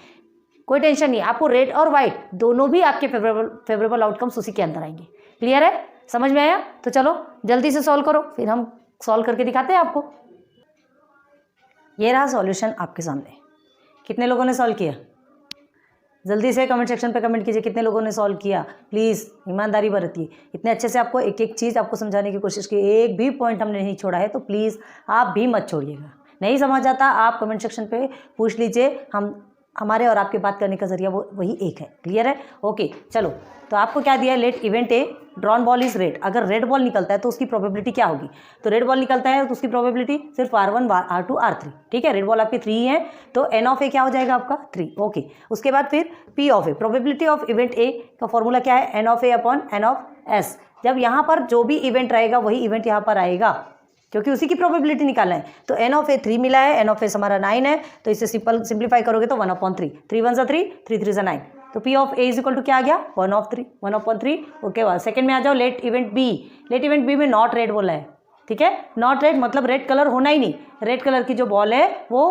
कोई टेंशन नहीं, आपको रेड और वाइट दोनों भी आपके फेवरेबल आउटकम्स उसी के अंदर आएंगे। क्लियर है, समझ में आया। तो चलो जल्दी से सॉल्व करो, फिर हम सॉल्व करके दिखाते हैं आपको। ये रहा सॉल्यूशन आपके सामने। कितने लोगों ने सॉल्व किया, जल्दी से कमेंट सेक्शन पे कमेंट कीजिए कितने लोगों ने सॉल्व किया। प्लीज़ ईमानदारी बरतिए, इतने अच्छे से आपको एक एक चीज़ आपको समझाने की कोशिश की, एक भी पॉइंट हमने नहीं छोड़ा है, तो प्लीज़ आप भी मत छोड़िएगा। नहीं समझ आता आप कमेंट सेक्शन पे पूछ लीजिए, हमारे और आपके बात करने का जरिया वही एक है। क्लियर है, ओके। चलो, तो आपको क्या दिया है, let event A drawn ball is red. अगर रेड बॉल निकलता है तो उसकी प्रोबेबिलिटी क्या होगी, तो रेड बॉल निकलता है तो उसकी प्रोबेबिलिटी सिर्फ R1 R2 R3। ठीक है, रेड बॉल आपकी 3 है तो N ऑफ ए क्या हो जाएगा आपका 3। ओके, उसके बाद फिर P of A, probability of event A का फॉर्मूला क्या है, N of A upon N of S. जब यहाँ पर जो भी इवेंट रहेगा वही इवेंट यहाँ पर आएगा, क्योंकि उसी की प्रोबेबिलिटी निकालना है। तो N ऑफ ए 3 मिला है, N ऑफ एस हमारा 9 है, तो इसे सिंप्लीफाई करोगे तो 1/3, 3 1 3, 3 3 9, तो P of A is equal to क्या आ गया, 1/3। ओके, बाद सेकंड में आ जाओ, लेट इवेंट बी में नॉट रेड बोला है। ठीक है, नॉट रेड मतलब रेड कलर होना ही नहीं, रेड कलर की जो बॉल है वो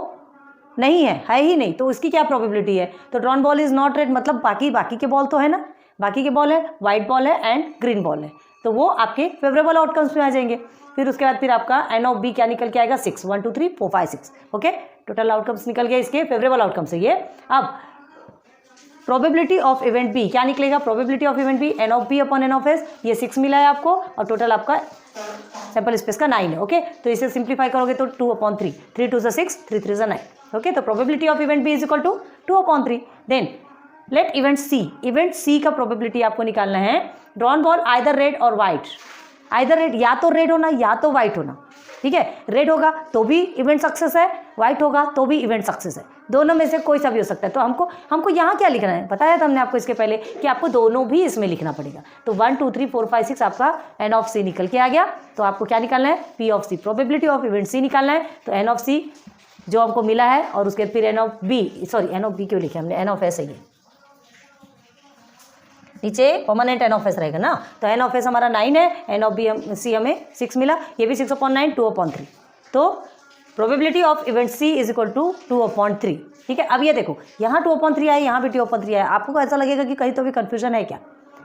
नहीं है ही नहीं, तो उसकी क्या प्रोबेबिलिटी है, तो drawn ball is not red, मतलब बाकी के बॉल तो है ना, बाकी के बॉल है, वाइट बॉल है एंड ग्रीन बॉल है, तो वो आपके फेवरेबल आउटकम्स में आ जाएंगे। फिर उसके बाद फिर आपका N ऑफ बी क्या निकल के आएगा, 6 1 2 3 4 5 6। ओके, टोटल आउटकम्स निकल गए इसके फेवरेबल आउटकम से ये। अब प्रोबेबिलिटी ऑफ इवेंट बी क्या निकलेगा, probability of event B N of B upon N of S, ये 6 मिला है आपको, और टोटल आपका सैंपल स्पेस का 9 है। ओके, तो इसे सिंप्लीफाई करोगे तो 2/3, 3 2 6, 3 3 9। ओके, तो probability of event B is equal to 2/3। Then let event C का प्रोबेबिलिटी आपको निकालना है, ड्रॉन बॉल आइदर रेड और वाइट, आइदर रेड, या तो रेड होना या तो वाइट होना। ठीक है, रेड होगा तो भी इवेंट सक्सेस है, वाइट होगा तो भी इवेंट सक्सेस है, दोनों में से कोई सा भी हो सकता है। तो हमको यहाँ क्या लिखना है, बताया था हमने आपको इसके पहले कि आपको दोनों भी इसमें लिखना पड़ेगा। तो 1 2 3 4 5 6 आपका N ऑफ सी निकल के आ गया। तो आपको क्या निकालना है, P of C, probability of event C निकालना है। तो N ऑफ सी जो हमको मिला है, और उसके फिर N ऑफ बी क्यों लिखे हमने, N ऑफ एस है, ये नीचे परमानेंट N ऑफ एस रहेगा ना, तो N ऑफ एस हमारा 9 है, N ऑफ बी सी हमें 6 मिला, ये भी 6/9 2/3। तो probability of event C is equal to 2/3। ठीक है, अब ये देखो यहाँ 2/3 आया, यहाँ भी 2/3 आया, आपको ऐसा लगेगा कि कहीं तो भी कन्फ्यूजन है क्या,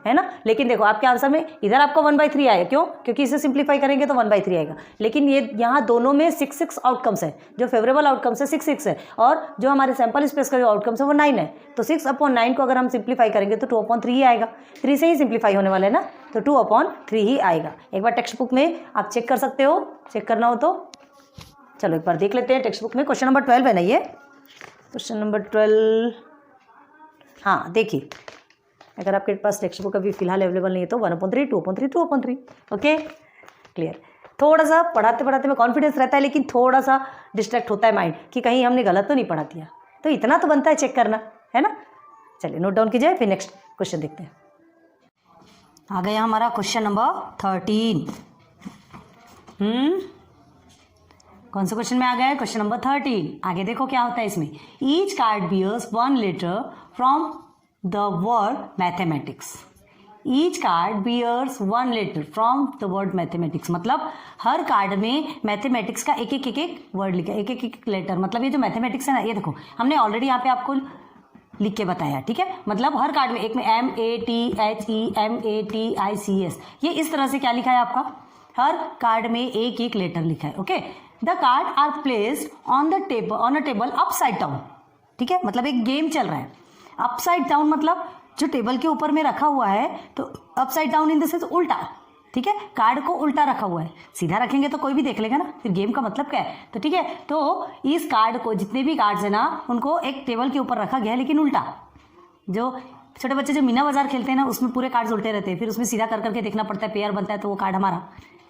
है ना। लेकिन देखो आपके आंसर में इधर आपको 1/3 आएगा, क्यों? क्योंकि इसे सिंप्लीफाई करेंगे तो 1/3 आएगा। लेकिन ये यहाँ दोनों में 6 आउटकम्स है, जो फेवरेबल आउटकम्स है 6 है, और जो हमारे सैंपल स्पेस का जो आउटकम्स है वो 9 है। तो 6/9 को अगर हम सिंप्लीफाई करेंगे तो 2/3 ही आएगा। 3 से ही सिंप्लीफाई होने वाला है ना, तो 2/3 ही आएगा। एक बार टेक्स्ट बुक में आप चेक कर सकते हो, चेक करना हो तो। चलो एक बार देख लेते हैं टेक्स्ट बुक में। क्वेश्चन नंबर 12 है ना ये, क्वेश्चन नंबर 12। हाँ देखिए, अगर आपके पास टेक्स्ट बुक अभी फिलहाल अवेलेबल नहीं है तो 1/3, 2/3, 2/3। Okay clear. थोड़ा सा पढ़ाते पढ़ाते में कॉन्फिडेंस रहता है, लेकिन थोड़ा सा डिस्ट्रैक्ट होता है माइंड कि कहीं हमने गलत तो नहीं पढ़ा दिया, तो इतना तो बनता है चेक करना, है ना। चलिए नोट डाउन कीजिए, फिर नेक्स्ट क्वेश्चन देखते हैं। आ गया हमारा क्वेश्चन नंबर 13। कौन से क्वेश्चन में आ गया है? Question number 13। आगे देखो क्या होता है इसमें। Each card bears 1 letter from the word mathematics. Each card bears 1 letter from the word mathematics, मतलब हर कार्ड में मैथमेटिक्स का एक एक वर्ड लिखा है, एक लेटर। मतलब ये जो मैथमेटिक्स है ना, ये देखो हमने ऑलरेडी यहाँ पे आपको लिख के बताया, ठीक है। मतलब हर कार्ड में एक में MATHE MATICS, ये इस तरह से क्या लिखा है आपका, हर कार्ड में एक एक लेटर लिखा है। Okay, the card are placed on the table, on a table upside down, ठीक है। मतलब एक गेम चल रहा है। अपसाइड डाउन मतलब जो टेबल के ऊपर में रखा हुआ है, तो upside down in the sense उल्टा, ठीक है। कार्ड को उल्टा रखा हुआ है, सीधा रखेंगे तो कोई भी देख लेगा ना, फिर गेम का मतलब क्या है। तो ठीक है, तो इस कार्ड को, जितने भी कार्ड्स है ना, उनको एक टेबल के ऊपर रखा गया है, लेकिन उल्टा। जो छोटे बच्चे जो मीना बाजार खेलते हैं ना, उसमें पूरे कार्ड्स उल्टे रहते हैं, फिर उसमें सीधा कर करके देखना पड़ता है, पेयर बनता है तो वो कार्ड हमारा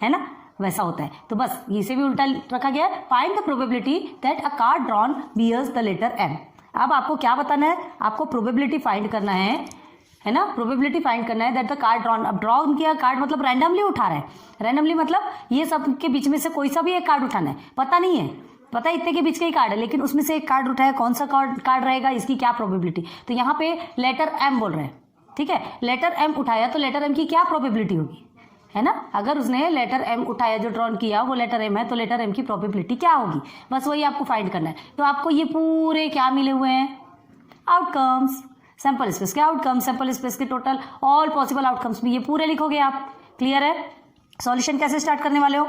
है ना, वैसा होता है। तो बस इसे भी उल्टा रखा गया है। Find the probability that a card drawn bears the letter M। अब आपको क्या बताना है, आपको प्रोबेबिलिटी फाइंड करना है ना, प्रोबेबिलिटी फाइंड करना है दैट द कार्ड ड्रॉन। अब ड्रॉन किया कार्ड मतलब रैंडमली उठा रहा है, रैंडमली मतलब ये सब के बीच में से कोई सा भी एक कार्ड उठाना है, पता नहीं है, पता है इतने के बीच का ही कार्ड है, लेकिन उसमें से एक कार्ड उठाया, कौन सा कार्ड रहेगा, इसकी क्या प्रोबेबिलिटी। तो यहाँ पे लेटर M बोल रहे हैं, ठीक है। लेटर M उठाया तो लेटर M की क्या प्रोबेबिलिटी होगी, है ना। अगर उसने लेटर M उठाया, जो ड्रॉन किया वो लेटर M है, तो लेटर M की प्रोबेबिलिटी क्या होगी, बस वही आपको फाइंड करना है। तो आपको ये पूरे क्या मिले हुए हैं, आउटकम्स, सैंपल स्पेस के आउटकम्स, सैंपल स्पेस के टोटल ऑल पॉसिबल आउटकम्स में ये पूरे लिखोगे आप। क्लियर है। सॉल्यूशन कैसे स्टार्ट करने वाले हो?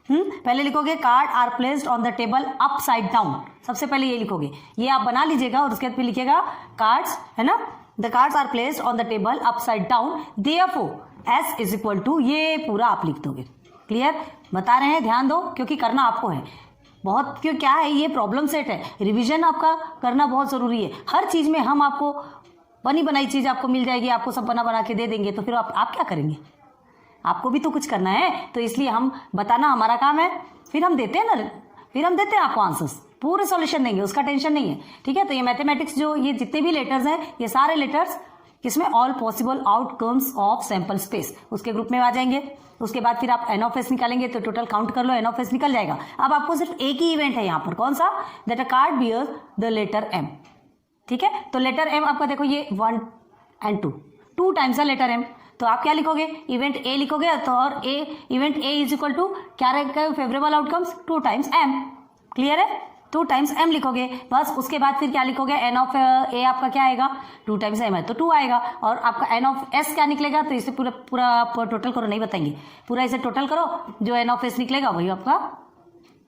पहले लिखोगे card are placed on the table upside down, सबसे पहले ये लिखोगे, ये आप बना लीजिएगा, और उसके बाद फिर लिखिएगा कार्ड्स, है ना, the cards are placed on the table upside down, therefore S is equal to, ये पूरा आप लिख दोगे। क्लियर, बता रहे हैं, ध्यान दो, क्योंकि करना आपको है बहुत, क्यों क्या है, ये प्रॉब्लम सेट है, रिवीजन आपका करना बहुत जरूरी है। हर चीज में हम आपको बनी बनाई चीज आपको मिल जाएगी, आपको सब बना बना के दे देंगे, तो फिर आप क्या करेंगे, आपको भी तो कुछ करना है। तो इसलिए हम बताना हमारा काम है, फिर हम देते हैं ना, फिर हम देते हैं आपको आंसर्स, पूरे सॉल्यूशन देंगे, उसका टेंशन नहीं है, ठीक है। तो ये मैथमेटिक्स जो ये जितने भी लेटर्स हैं, ये सारे लेटर्स किसमें, all possible outcomes of sample space, उसके ग्रुप में आ जाएंगे। उसके बाद फिर आप N(S) निकालेंगे, तो टोटल काउंट कर लो, N(S) निकल जाएगा। अब आपको सिर्फ एक ही इवेंट है यहाँ पर, कौन सा, that a card bears the letter M, ठीक है। तो लेटर M आपका देखो ये 1 and 2 टाइम्स है लेटर M, तो आप क्या लिखोगे, इवेंट A लिखोगे, तो और event A is equal to क्या रहेगा, favourable outcomes 2 times M। Clear है, 2 टाइम्स M लिखोगे, बस। उसके बाद फिर क्या लिखोगे, N(A) आपका क्या आएगा, 2 टाइम्स M है तो 2 आएगा, और आपका N(S) क्या निकलेगा, तो इसे पूरा आप टोटल करो, नहीं बताएंगे, पूरा इसे टोटल करो, जो N(S) निकलेगा वही आपका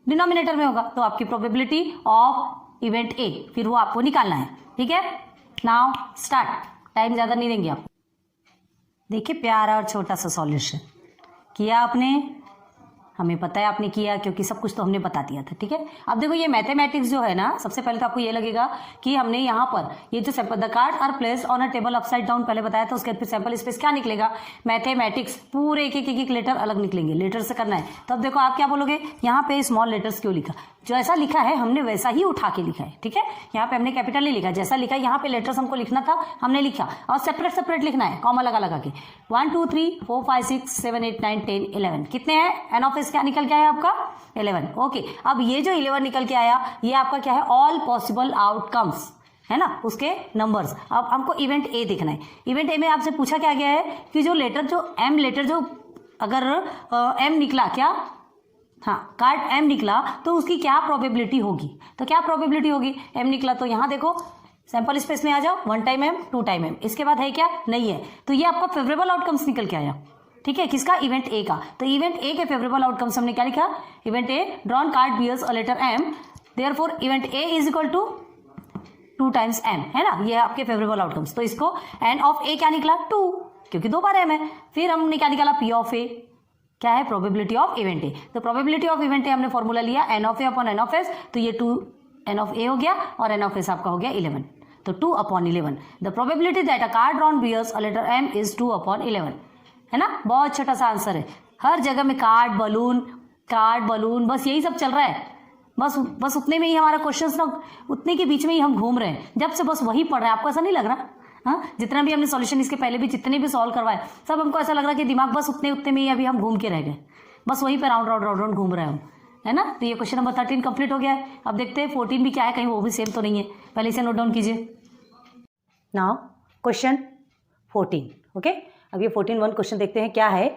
डिनोमिनेटर में होगा। तो आपकी प्रोबेबिलिटी ऑफ इवेंट A, फिर वो आपको निकालना है, ठीक है। नाउ स्टार्ट, टाइम ज़्यादा नहीं देंगे आपको। देखिए प्यारा और छोटा सा सॉल्यूशन किया आपने, हमें पता है आपने किया, क्योंकि सब कुछ तो हमने बता दिया था, ठीक है। अब देखो ये मैथमेटिक्स जो है ना, सबसे पहले तो आपको ये लगेगा कि हमने यहाँ पर ये जो sample, the cards are placed on a table upside down पहले बताया था, उसके बाद फिर सैंपल स्पेस क्या निकलेगा, मैथमेटिक्स, पूरे एक लेटर अलग निकलेंगे, लेटर से करना है। तो अब देखो आप क्या बोलोगे, यहाँ पे स्मॉल लेटर्स क्यों लिखा, जैसा लिखा है हमने वैसा ही उठा के लिखा है, ठीक है। यहाँ पे हमने कैपिटल नहीं लिखा, जैसा लिखा है यहाँ पे लेटर्स हमको लिखना था, हमने लिखा, और सेपरेट लिखना है, कॉमा लगा के। 1 2 3 4 5 6 7 8 9 10 11 कितने हैं, N(S) क्या निकल के आया आपका 11। ओके, अब ये जो 11 निकल के आया, ये आपका क्या है, ऑल पॉसिबल आउटकम्स, है ना, उसके नंबर्स। अब हमको इवेंट A देखना है। इवेंट A में आपसे पूछा क्या गया है कि जो लेटर, जो M लेटर, जो अगर M निकला, क्या, हाँ, कार्ड M निकला, तो उसकी क्या प्रोबेबिलिटी होगी। तो क्या प्रोबेबिलिटी होगी, M निकला, तो यहाँ देखो सैंपल स्पेस में आ जाओ, 1 टाइम m 2 टाइम m, इसके बाद है क्या, नहीं है। तो ये आपका फेवरेबल आउटकम्स निकल के आया, ठीक है, किसका, इवेंट ए का। तो इवेंट ए के फेवरेबल आउटकम्स हमने क्या लिखा, event A drawn card bears a letter m, therefore event A is equal to 2 times m, है ना, ये आपके फेवरेबल आउटकम्स। तो इसको एन ऑफ ए क्या निकला, 2, क्योंकि 2 बार m है। फिर हमने क्या निकाला, पी ऑफ ए क्या है, प्रोबेबिलिटी ऑफ इवेंट ए। तो प्रोबेबिलिटी ऑफ इवेंट ए हमने फॉर्मूला लिया N of A upon N of S, तो ये 2 एन ऑफ ए हो गया और एन ऑफ एस आपका हो गया 11, तो 2 upon 11। The probability that a card drawn bears a letter m is 2 upon 11, है ना, बहुत छोटा सा आंसर है। हर जगह में कार्ड बलून बस यही सब चल रहा है, बस उतने में ही हमारा क्वेश्चंस ना, उतने के बीच में ही हम घूम रहे हैं, जब से बस वही पढ़ रहे हैं। आपको ऐसा नहीं लग रहा? हाँ, जितना भी हमने सॉल्यूशन इसके पहले भी जितने भी सॉल्व करवाए, सब हमको ऐसा लग रहा है कि दिमाग बस उतने में ही अभी हम घूम के रह गए, बस वहीं पे राउंड घूम रहे हैं हम, है ना। तो ये क्वेश्चन नंबर 13 कंप्लीट हो गया है। अब देखते हैं 14 भी क्या है, कहीं वो भी सेम तो नहीं है, पहले इसे नोट डाउन कीजिए। Now question 14, okay. अब ये 14 क्वेश्चन देखते हैं क्या है।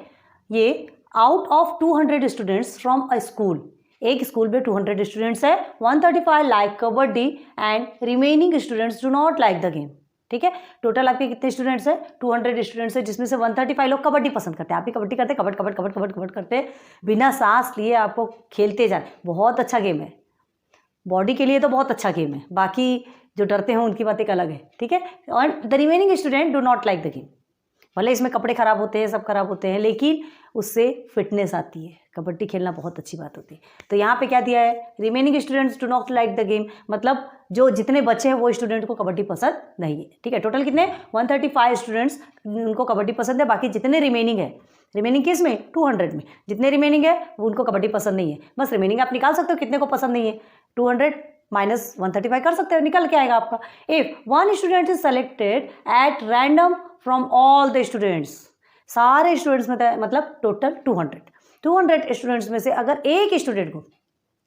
ये out of 200 students from a school, एक स्कूल में 200 स्टूडेंट्स है, 135 like kabaddi and remaining students do not like the game, ठीक है। टोटल आपके कितने स्टूडेंट्स हैं, 200 स्टूडेंट्स है, जिसमें से 135 लोग कबड्डी पसंद करते हैं। आप भी कबड्डी करते, कबड्डी करते, बिना सांस लिए आपको खेलते जाए, बहुत अच्छा गेम है, बॉडी के लिए तो बहुत अच्छा गेम है, बाकी जो डरते हैं उनकी बात एक अलग है, ठीक है। और the remaining student do not like the game, भले इसमें कपड़े खराब होते हैं, सब खराब होते हैं, लेकिन उससे फिटनेस आती है, कबड्डी खेलना बहुत अच्छी बात होती है। तो यहाँ पे क्या दिया है, remaining students do not like the game, मतलब जो जितने बच्चे हैं वो स्टूडेंट को कबड्डी पसंद नहीं है, ठीक है। टोटल कितने, 135 स्टूडेंट्स उनको कबड्डी पसंद है, बाकी जितने रिमेनिंग है, रिमेनिंग किस में, 200 में जितने रिमेनिंग है वो उनको कबड्डी पसंद नहीं है। बस रिमेनिंग आप निकाल सकते हो कितने को पसंद नहीं है, 200 माइनस 135 कर सकते हो, निकल के आएगा आपका। If 1 student is selected at random from all the students, सारे स्टूडेंट्स में मतलब टोटल 200 स्टूडेंट्स में से अगर एक स्टूडेंट को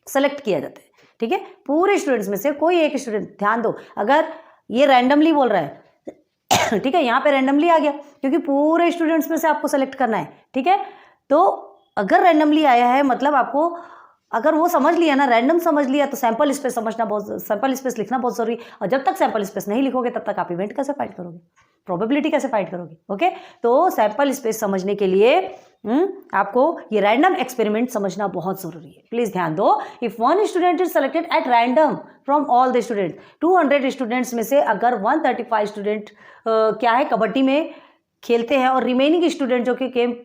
सेलेक्ट किया जाता है, ठीक है, पूरे स्टूडेंट्स में से कोई एक स्टूडेंट, ध्यान दो, अगर ये रैंडमली बोल रहा है ठीक है, यहाँ पे रैंडमली आ गया क्योंकि पूरे स्टूडेंट्स में से आपको सेलेक्ट करना है, ठीक है। तो अगर रैंडमली आया है मतलब आपको, अगर वो समझ लिया ना, रैंडम समझ लिया, तो सैंपल स्पेस समझना बहुत, सैंपल स्पेस लिखना बहुत जरूरी। और जब तक सैंपल स्पेस नहीं लिखोगे तब तक आप इवेंट कैसे फाइंड करोगे, प्रोबेबिलिटी कैसे फाइंड करोगे, ओके। तो सैंपल स्पेस समझने के लिए आपको ये रैंडम एक्सपेरिमेंट समझना बहुत जरूरी है। प्लीज ध्यान दो, if 1 student is selected at random from all the student, 200 students में से अगर 135 स्टूडेंट क्या है, कबड्डी में खेलते हैं, और रिमेनिंग स्टूडेंट जो कि गेम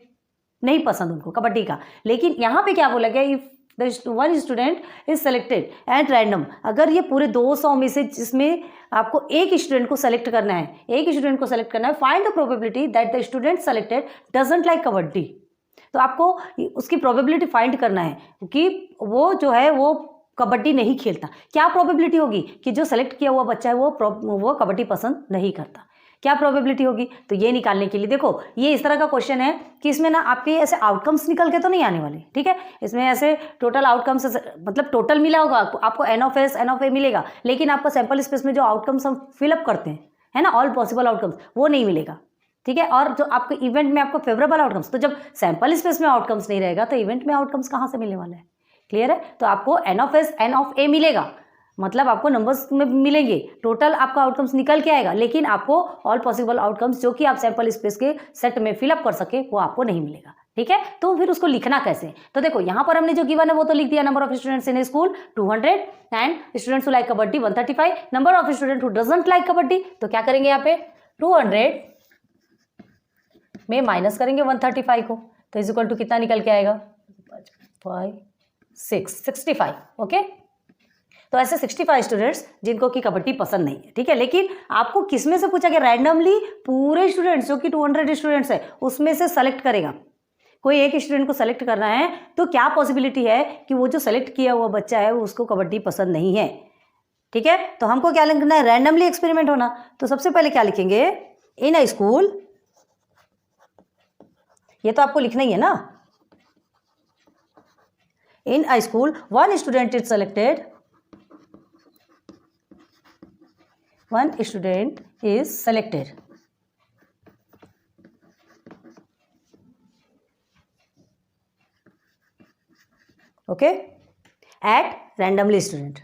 नहीं पसंद उनको कबड्डी का, लेकिन यहाँ पे क्या बोला गया, if the 1 student is selected at random, अगर ये पूरे 200 में से जिसमें आपको एक स्टूडेंट को सेलेक्ट करना है, find the probability that the student selected doesn't like kabaddi. तो आपको उसकी प्रोबेबिलिटी फाइंड करना है कि वो जो है वो कबड्डी नहीं खेलता। क्या प्रोबेबिलिटी होगी कि जो सेलेक्ट किया हुआ बच्चा है वो कबड्डी पसंद नहीं करता, क्या प्रोबेबिलिटी होगी। तो ये निकालने के लिए देखो, ये इस तरह का क्वेश्चन है कि इसमें ना आपके ऐसे आउटकम्स निकल के तो नहीं आने वाले, ठीक है। इसमें ऐसे टोटल आउटकम्स मतलब टोटल मिला होगा आपको एन ऑफ ए मिलेगा, लेकिन आपको सैंपल स्पेस में जो आउटकम्स हम फिलअप करते हैं, है ना, ऑल पॉसिबल आउटकम्स, वो नहीं मिलेगा, ठीक है। और जो आपको इवेंट में आपको फेवरेबल आउटकम्स, तो जब सैंपल स्पेस में आउटकम्स नहीं रहेगा तो इवेंट में आउटकम्स कहाँ से मिलने वाले हैं, क्लियर है। तो आपको एन ऑफ ए मिलेगा, मतलब आपको नंबर्स में मिलेंगे, टोटल आपका आउटकम्स निकल के आएगा, लेकिन आपको ऑल पॉसिबल आउटकम्स जो कि आप सैंपल स्पेस के सेट में फिलअप कर सके वो आपको नहीं मिलेगा, ठीक है। तो फिर उसको लिखना कैसे, तो देखो यहाँ पर हमने जो गिवन है वो तो लिख दिया, number of students in A school 200 and students who like kabaddi 135, number of student who doesn't like kabaddi, तो क्या करेंगे यहाँ पे 200 में माइनस करेंगे 135 को, तो इज इक्वल टू कितना निकल के आएगा 65, ओके। तो ऐसे 65 स्टूडेंट्स जिनको कि कबड्डी पसंद नहीं है, ठीक है। लेकिन आपको किसमें से पूछा गया, रैंडमली पूरे स्टूडेंट्स जो कि 200 स्टूडेंट्स है उसमें से सेलेक्ट करेगा, कोई एक स्टूडेंट को सेलेक्ट करना है, तो क्या पॉसिबिलिटी है कि वो जो सेलेक्ट किया हुआ बच्चा है उसको कबड्डी पसंद नहीं है, ठीक है। तो हमको क्या लिखना है, रैंडमली एक्सपेरिमेंट होना। तो सबसे पहले क्या लिखेंगे, इन अ स्कूल, ये तो आपको लिखना ही है ना, in a school 1 student is selected, 1 student is selected, okay, at randomly student,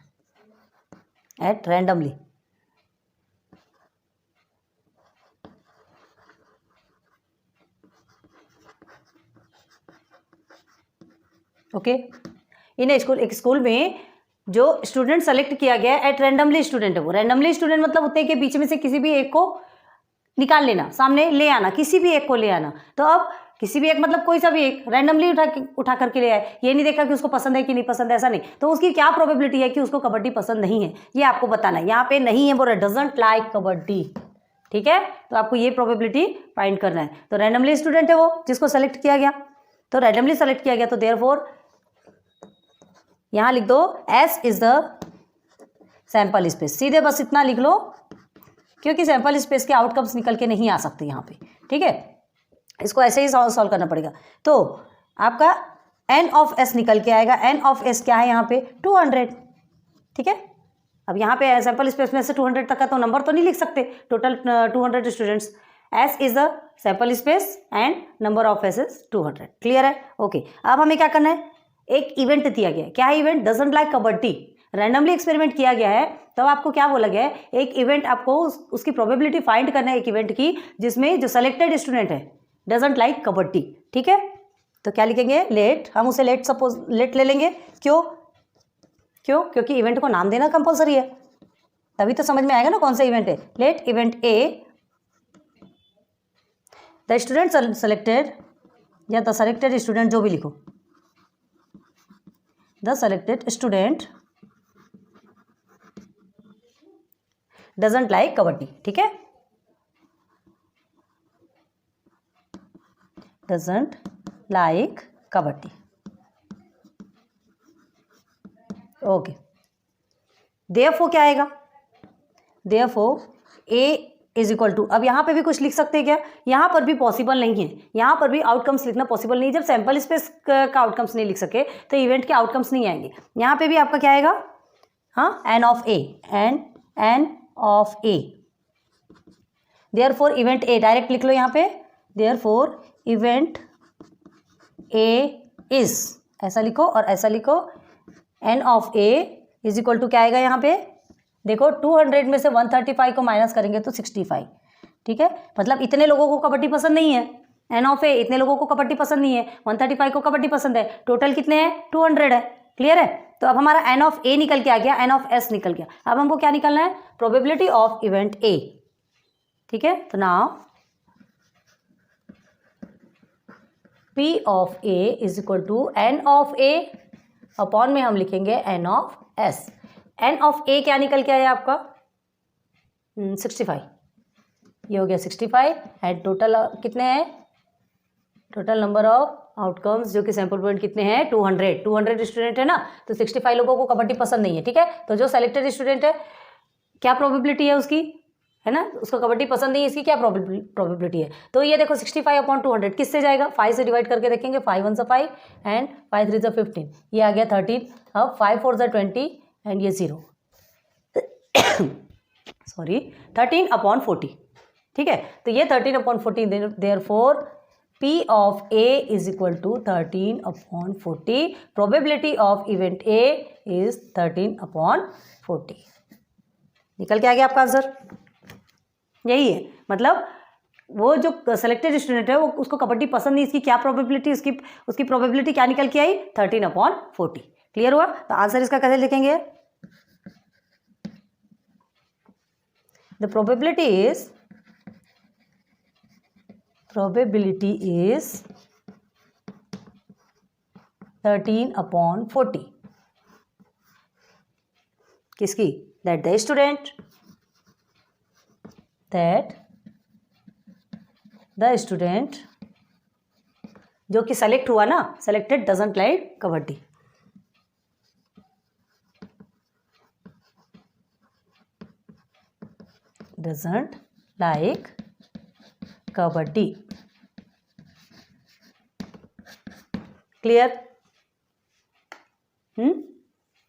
at randomly, okay. In A school, एक स्कूल में जो स्टूडेंट सेलेक्ट किया गया एट रैंडमली स्टूडेंट है, वो रैंडमली स्टूडेंट मतलब उतने के बीच में से किसी भी एक को निकाल लेना, सामने ले आना, किसी भी एक को ले आना। तो अब किसी भी एक मतलब कोई सा भी एक रैंडमली उठा करके ले आए, ये नहीं देखा कि उसको पसंद है कि नहीं पसंद है, ऐसा नहीं। तो उसकी क्या प्रोबेबिलिटी है कि उसको कबड्डी पसंद नहीं है, ये आपको बताना है। यहाँ पे नहीं है बोल रहा, डजंट लाइक कबड्डी, ठीक है। तो आपको ये प्रोबेबिलिटी फाइंड करना है। तो रैंडमली स्टूडेंट है वो जिसको सेलेक्ट किया गया, तो रैंडमली सेलेक्ट किया गया, तो देयरफॉर यहां लिख दो S is the sample space, सीधे बस इतना लिख लो, क्योंकि सैंपल स्पेस के आउटकम्स निकल के नहीं आ सकते यहाँ पे, ठीक है। इसको ऐसे ही सॉल्व करना पड़ेगा। तो आपका एन ऑफ एस निकल के आएगा। एन ऑफ एस क्या है यहाँ पे 200, ठीक है। अब यहाँ पे सैंपल स्पेस में से 200 तक का तो नंबर तो नहीं लिख सकते, total 200 students. S is the sample space and number of S is 200, clear है, ओके। अब हमें क्या करना है, एक इवेंट दिया गया है, क्या है event, doesn't like kabaddi, randomly experiment किया गया है। तब आपको क्या बोला गया है, एक इवेंट आपको उसकी प्रोबेबिलिटी फाइंड करना है, एक इवेंट की जिसमें जो सेलेक्टेड स्टूडेंट है डजंट लाइक कबड्डी, ठीक है। तो क्या लिखेंगे, लेट, हम उसे लेट सपोज लेट ले लेंगे, क्यों, क्योंकि इवेंट को नाम देना कंपलसरी है, तभी तो समझ में आएगा ना कौन सा इवेंट है। Let event A, the student selected, या द सेलेक्टेड स्टूडेंट, जो भी लिखो, the selected student doesn't like kabaddi, ठीक है, doesn't like kabaddi, okay. Therefore क्या आएगा, therefore A is equal to, अब यहाँ पे भी कुछ लिख सकते हैं क्या, यहाँ पर भी पॉसिबल नहीं है, यहाँ पर भी आउटकम्स लिखना पॉसिबल नहीं है। जब सैंपल स्पेस का आउटकम्स नहीं लिख सके तो इवेंट के आउटकम्स नहीं आएंगे। यहाँ पे भी आपका क्या आएगा, हाँ, N of A, N of A, therefore event A, direct लिख लो यहाँ पे, देयरफॉर इवेंट ए इज, ऐसा लिखो और ऐसा लिखो, N of A is equal to क्या आएगा यहाँ पे, देखो 200 में से 135 को माइनस करेंगे तो 65, ठीक है। मतलब इतने लोगों को कबड्डी पसंद नहीं है, एन ऑफ ए, इतने लोगों को कबड्डी पसंद नहीं है, 135 को कबड्डी पसंद है, टोटल कितने हैं 200 है, क्लियर है। तो अब हमारा एन ऑफ ए निकल के आ गया, एन ऑफ एस निकल गया। अब हमको क्या निकलना है, प्रोबेबिलिटी ऑफ इवेंट ए, ठीक है। तो now P of A is equal to N of A upon में हम लिखेंगे N of S। N of A क्या निकल के आया आपका 65, ये हो गया 65 एंड टोटल कितने हैं, टोटल नंबर ऑफ आउटकम्स जो कि सैंपल पॉइंट कितने हैं 200 स्टूडेंट है ना, तो 65 लोगों को कबड्डी पसंद नहीं है, ठीक है। तो जो सेलेक्टेड स्टूडेंट है क्या प्रोबेबिलिटी है उसकी, है ना, उसको कबड्डी पसंद नहीं है, इसकी क्या प्रोबेबिलिटी है। तो ये देखो 65 अपॉन 200 किससे जाएगा, 5 से डिवाइड करके देखेंगे, 5 1 5 एंड 5 3 15, ये आ गया 13। अब 5 4 20 एंड ये 0 सॉरी 13 अपॉन 40, ठीक है। तो ये 13 upon 40, therefore P of A is equal to 13 upon 40, probability of event A is 13 upon 40। निकल के आ गया आपका आंसर, यही है। मतलब वो जो सेलेक्टेड स्टूडेंट है वो उसको कबड्डी पसंद नहीं, इसकी क्या प्रोबेबिलिटी, उसकी प्रोबेबिलिटी क्या निकल के आई 13 अपॉन 40, क्लियर हुआ। तो आंसर इसका कैसे लिखेंगे, द प्रोबेबिलिटी इज 13 अपॉन 40, किसकी, दैट द स्टूडेंट जो कि सेलेक्ट हुआ ना, selected doesn't like kabaddi, doesn't like kabaddi, clear.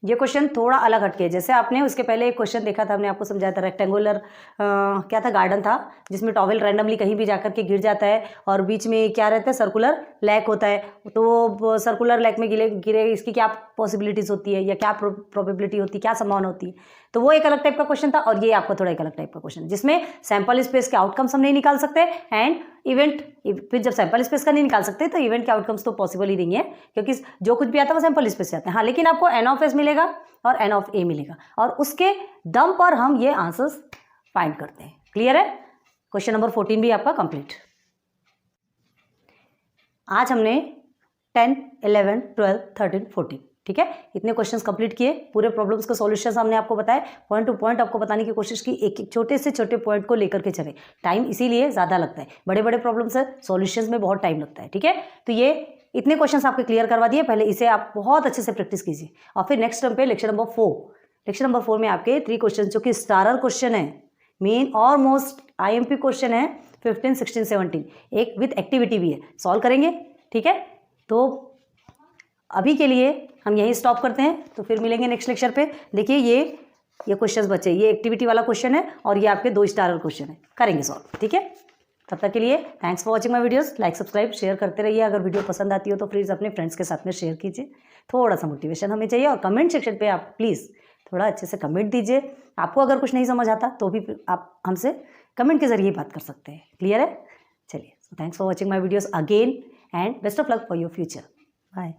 ये क्वेश्चन थोड़ा अलग हटके है। जैसे आपने उसके पहले एक क्वेश्चन देखा था, हमने आपको समझाया था, रेक्टेंगुलर क्या था, गार्डन था जिसमें टॉवेल रैंडमली कहीं भी जाकर के गिर जाता है और बीच में क्या रहता है, सर्कुलर लैक होता है। तो वो सर्कुलर लैक में गिरे इसकी क्या पॉसिबिलिटीज़ होती है या क्या प्रोबेबिलिटी होती है, क्या संभावना होती है। तो वो एक अलग टाइप का क्वेश्चन था और ये आपका थोड़ा एक अलग टाइप का क्वेश्चन, जिसमें सैंपल स्पेस के आउटकम्स हम नहीं निकाल सकते एंड इवेंट, फिर जब सैंपल स्पेस का नहीं निकाल सकते तो इवेंट के आउटकम्स तो पॉसिबल ही नहीं है, क्योंकि जो कुछ भी आता है वो सैंपल स्पेस से आते हैं। हाँ, लेकिन आपको एन ऑफ एस मिलेगा और एन ऑफ ए मिलेगा और उसके दम पर हम ये आंसर्स फाइंड करते हैं। क्लियर है? क्वेश्चन नंबर 14 भी आपका कंप्लीट। आज हमने 10, 11, 12, 13, 14, ठीक है, इतने क्वेश्चंस कंप्लीट किए। पूरे प्रॉब्लम्स के सॉल्यूशंस हमने आपको बताए, पॉइंट टू पॉइंट आपको बताने की कोशिश की, एक एक छोटे से छोटे पॉइंट को लेकर के चले। टाइम इसीलिए ज़्यादा लगता है, बड़े बड़े प्रॉब्लम्स है, सॉल्यूशंस में बहुत टाइम लगता है, ठीक है। तो ये इतने क्वेश्चंस आपके क्लियर करवा दिए, पहले इसे आप बहुत अच्छे से प्रैक्टिस कीजिए और फिर नेक्स्ट टर्म पे लेक्चर नंबर 4, लेक्चर नंबर 4 में आपके 3 क्वेश्चन जो कि स्टारर क्वेश्चन है, मेन और मोस्ट IMP क्वेश्चन है 15, 16, 17, एक विथ एक्टिविटी भी है, सॉल्व करेंगे, ठीक है। तो अभी के लिए हम यहीं स्टॉप करते हैं, तो फिर मिलेंगे नेक्स्ट लेक्चर पे। देखिए ये क्वेश्चंस बचे, ये एक्टिविटी वाला क्वेश्चन है और ये आपके 2 स्टारर क्वेश्चन है, करेंगे सॉल्व, ठीक है। तब तक के लिए thanks for watching my videos, like subscribe share करते रहिए। अगर वीडियो पसंद आती हो तो प्लीज़ अपने फ्रेंड्स के साथ में शेयर कीजिए, थोड़ा सा मोटिवेशन हमें चाहिए। और कमेंट सेक्शन पे आप प्लीज़ थोड़ा अच्छे से कमेंट दीजिए। आपको अगर कुछ नहीं समझ आता तो भी आप हमसे कमेंट के जरिए बात कर सकते हैं। क्लियर है? चलिए, so thanks for watching my videos again and best of luck for your future. Bye.